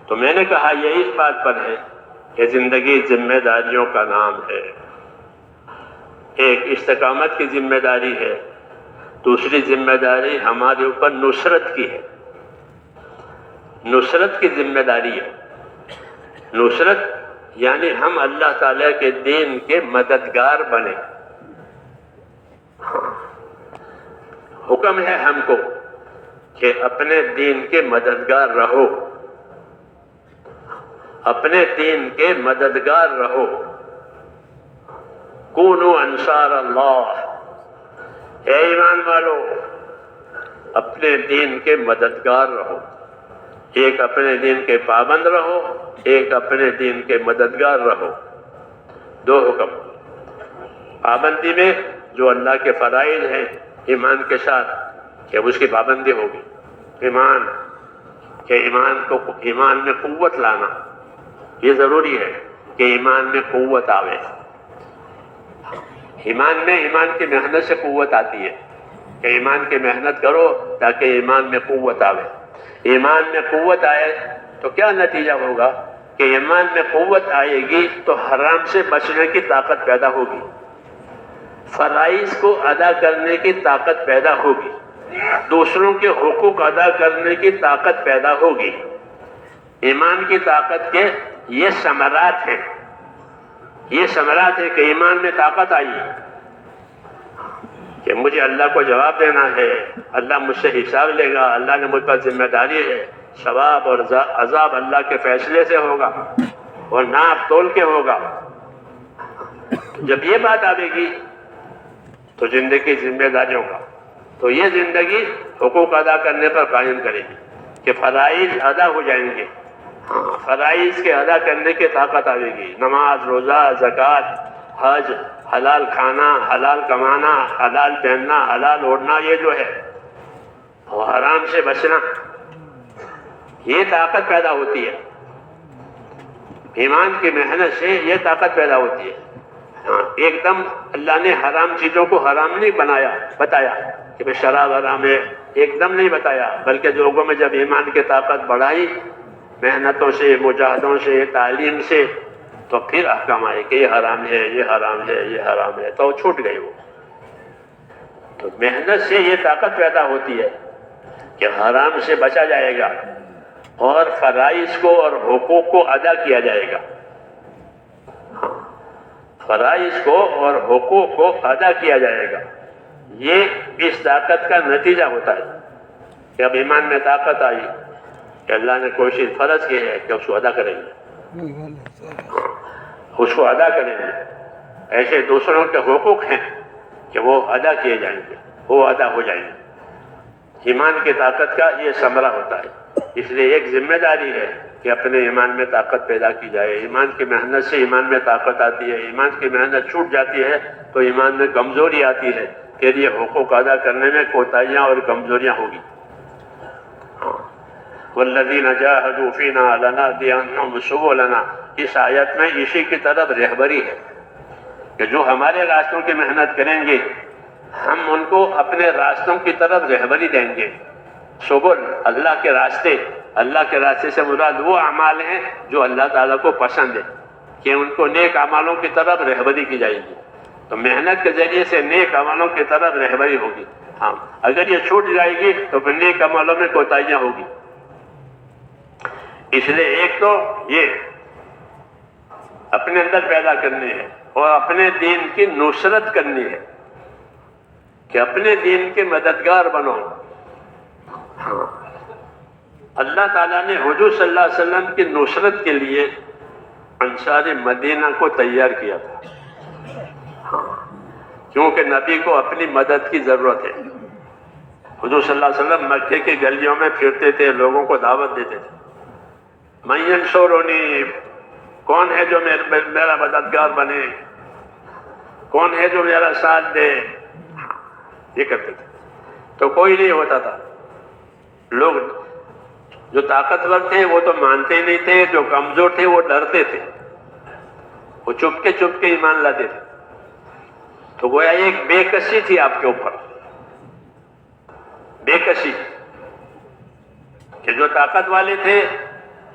تو میں نے کہا یہ اس بات پر ہے کہ زندگی ذمہ داریوں کا نام ہے. ایک استقامت کی ذمہ داری ہے، دوسری ذمہ داری ہمارے اوپر نصرت کی ہے. نصرت کی ذمہ داری ہے. نصرت یعنی ہم اللہ تعالیٰ کے دین کے مددگار بنے. حکم ہے ہم کو کہ اپنے دین کے مددگار رہو، اپنے دین کے مددگار رہو. کونوا انصار اللہ، اے ایمان والو اپنے دین کے مددگار رہو. ایک اپنے دین کے پابند رہو، ایک اپنے دین کے مددگار رہو. دو حکم. پابندی میں جو اللہ کے فرائض ہیں ایمان کے ساتھ کہ اس کی پابندی ہوگی. ایمان کہ ایمان میں قوت لانا، یہ ضروری ہے کہ ایمان میں قوت آوے. ایمان کی محنت سے قوت آتی ہے کہ ایمان کی محنت کرو تاکہ ایمان میں قوت آوے. ایمان میں قوت آئے تو کیا نتیجہ ہوگا کہ ایمان میں قوت آئے گی تو حرام سے بچنے کی طاقت پیدا ہوگی، فرائض کو ادا کرنے کی طاقت پیدا ہوگی، دوسروں کے حقوق ادا کرنے کی طاقت پیدا ہوگی. ایمان کی طاقت کے یہ ثمرات ہیں. یہ ثمرات ہے کہ ایمان میں طاقت آئی کہ مجھے اللہ کو جواب دینا ہے، اللہ مجھ سے حساب لے گا، اللہ نے مجھ پر ذمہ داری ہے. ثواب اور عذاب اللہ کے فیصلے سے ہوگا اور ناپ تول کے ہوگا. جب یہ بات آئے گی تو زندگی ذمہ داریوں کا، تو یہ زندگی حقوق ادا کرنے پر قائم کرے گی کہ فرائض ادا ہو جائیں گے. فرائض کے ادا کرنے کی طاقت آئے گی. نماز، روزہ، زکوٰۃ، حج، حلال کھانا، حلال کمانا، حلال پہننا، حلال اوڑھنا، یہ جو ہے وہ حرام سے بچنا، یہ طاقت پیدا ہوتی ہے. ایمان کی محنت سے یہ طاقت پیدا ہوتی ہے. ایک دم اللہ نے حرام چیزوں کو حرام نہیں بتایا کہ شراب حرام ہے، ایک دم نہیں بتایا، بلکہ لوگوں میں جب ایمان کی طاقت بڑھائی محنتوں سے، مجاہدوں سے، تعلیم سے، تو پھر احکام آئے کہ یہ حرام ہے، یہ حرام ہے، یہ حرام ہے، تو چھوٹ گئی وہ. تو محنت سے یہ طاقت پیدا ہوتی ہے کہ حرام سے بچا جائے گا اور فرائض کو اور حقوق کو ادا کیا جائے گا. فرائض کو اور حقوق کو ادا کیا جائے گا. یہ اس طاقت کا نتیجہ ہوتا ہے کہ اب ایمان میں طاقت آئی کہ اللہ نے کوئی چیز فرض کی ہے کہ اس کو ادا کریں گے، اس کو ادا کریں گے. ایسے دوسروں کے حقوق ہیں کہ وہ ادا کیے جائیں گے، وہ ادا ہو جائیں گے. ایمان کی طاقت کا یہ ثمرہ ہوتا ہے. اس لیے ایک ذمہ داری ہے کہ اپنے ایمان میں طاقت پیدا کی جائے. ایمان کی محنت سے ایمان میں طاقت آتی ہے. ایمان کی محنت چھوٹ جاتی ہے تو ایمان میں کمزوری آتی ہے، پھر یہ حقوق ادا کرنے میں کوتاہیاں اور کمزوریاں ہوگی. والذین جاہدوا فینا لنہدینہم سبلنا، اس آیت میں اسی کی طرف رہبری ہے کہ جو ہمارے راستوں کی محنت کریں گے ہم ان کو اپنے راستوں کی طرف رہبری دیں گے. سبل اللہ کے راستے، اللہ کے راستے سے مراد وہ اعمال ہیں جو اللہ تعالیٰ کو پسند ہے کہ ان کو نیک اعمالوں کی طرف رہبری کی جائے گی. تو محنت کے ذریعے سے نیک اعمالوں کی طرف رہبری ہوگی. ہاں اگر یہ چھوٹ جائے گی تو پھر نیک اعمالوں میں کوتاہیاں ہوگی. اس لیے ایک تو یہ اپنے اندر پیدا کرنی ہے اور اپنے دین کی نصرت کرنی ہے کہ اپنے دین کے مددگار بنو. ہاں اللہ تعالیٰ نے حضور صلی اللہ علیہ وسلم کی نصرت کے لیے انصار مدینہ کو تیار کیا تھا. ہاں کیونکہ نبی کو اپنی مدد کی ضرورت ہے. حضور صلی اللہ علیہ وسلم مکے کی گلیوں میں پھرتے تھے، لوگوں کو دعوت دیتے تھے. من ینصرنی، کون ہے جو میرا مددگار بنے، کون ہے جو میرا ساتھ دے. یہ کرتے تھے تو کوئی نہیں ہوتا تھا. لوگ جو طاقتور تھے وہ تو مانتے نہیں تھے، جو کمزور تھے وہ ڈرتے تھے، وہ چپ کے ایمان لاتے تھے. تو گویا ایک بے کسی تھی آپ کے اوپر، بے کسی کہ جو طاقت والے تھے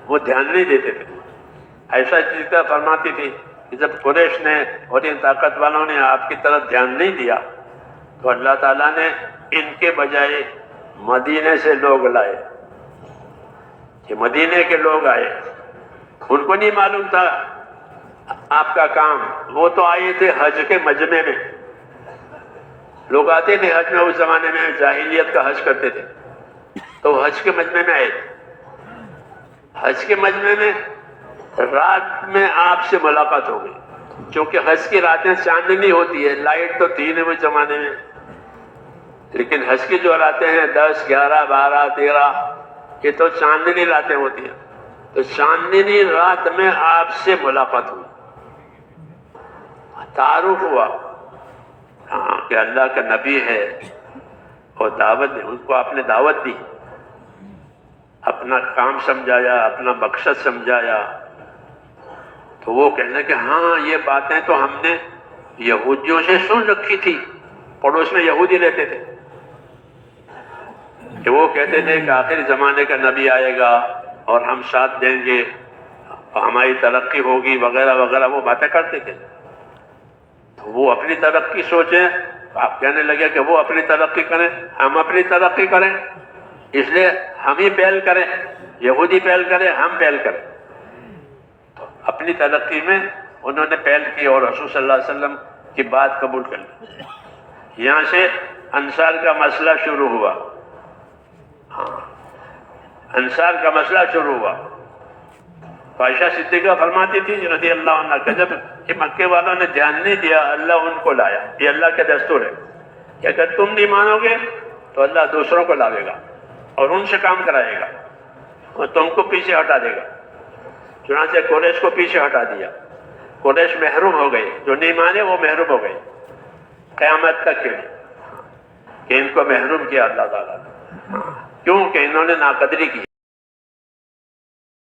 وہ دھیان نہیں دیتے تھے. ایسا چیز کا فرماتی تھی کہ جب قریش نے اور ان طاقت والوں نے آپ کی طرف دھیان نہیں دیا تو اللہ تعالیٰ نے ان کے بجائے مدینے سے لوگ لائے. کہ مدینے کے لوگ آئے, ان کو نہیں معلوم تھا آپ کا کام. وہ تو آئے تھے حج کے مجمع میں. لوگ آتے تھے حج میں, اس زمانے میں جاہلیت کا حج کرتے تھے, تو حج کے مجمع میں آئے تھے. حج کے مجمع میں رات میں آپ سے ملاقات ہو گئی, چونکہ حج کی راتیں چاندنی ہوتی ہے, لائٹ تو تھی نہیں اس زمانے میں, لیکن حج کی جو راتیں ہیں 10, 11, 12, 13 یہ تو چاندنی راتیں ہوتی ہیں. تو چاندنی رات میں آپ سے ملاقات ہوئی, تعارف ہوا کہ اللہ کا نبی ہے, اور دعوت دی. ان کو آپ نے دعوت دی, اپنا کام سمجھایا, اپنا مقصد سمجھایا. تو وہ کہنے کہ ہاں یہ باتیں تو ہم نے یہودیوں سے سن رکھی تھی, پڑوس میں یہودی رہتے تھے, کہ وہ کہتے تھے کہ آخر زمانے کا نبی آئے گا اور ہم ساتھ دیں گے, ہماری ترقی ہوگی وغیرہ وغیرہ, وہ باتیں کرتے تھے. تو وہ اپنی ترقی سوچیں, آپ کہنے لگے کہ وہ اپنی ترقی کریں, ہم اپنی ترقی کریں, اس لیے ہم ہی پہل کریں, یہودی پہل کریں, ہم پہل کریں. تو اپنی ترقی میں انہوں نے پہل کی اور رسول صلی اللہ علیہ وسلم کی بات قبول کر لی. یہاں سے انصار کا مسئلہ شروع ہوا. انصار کا مسئلہ شروع ہوا. عائشہ صدیقہ فرماتی تھی رضی اللہ عنہ کہ جب یہ مکے والوں نے دھیان نہیں دیا, اللہ ان کو لایا. یہ اللہ کا دستور ہے کہ اگر تم نہیں مانو گے تو اللہ دوسروں کو لاوے گا اور ان سے کام کرائے گا اور تم کو پیچھے ہٹا دے گا. چنانچہ قریش کو پیچھے ہٹا دیا. قریش محروم ہو گئے, جو نہیں مانے وہ محروم ہو گئے قیامت تک کے لیے, کہ ان کو محروم کیا اللہ تعالیٰ نے. کیوں کہ انہوں نے ناقدری کی.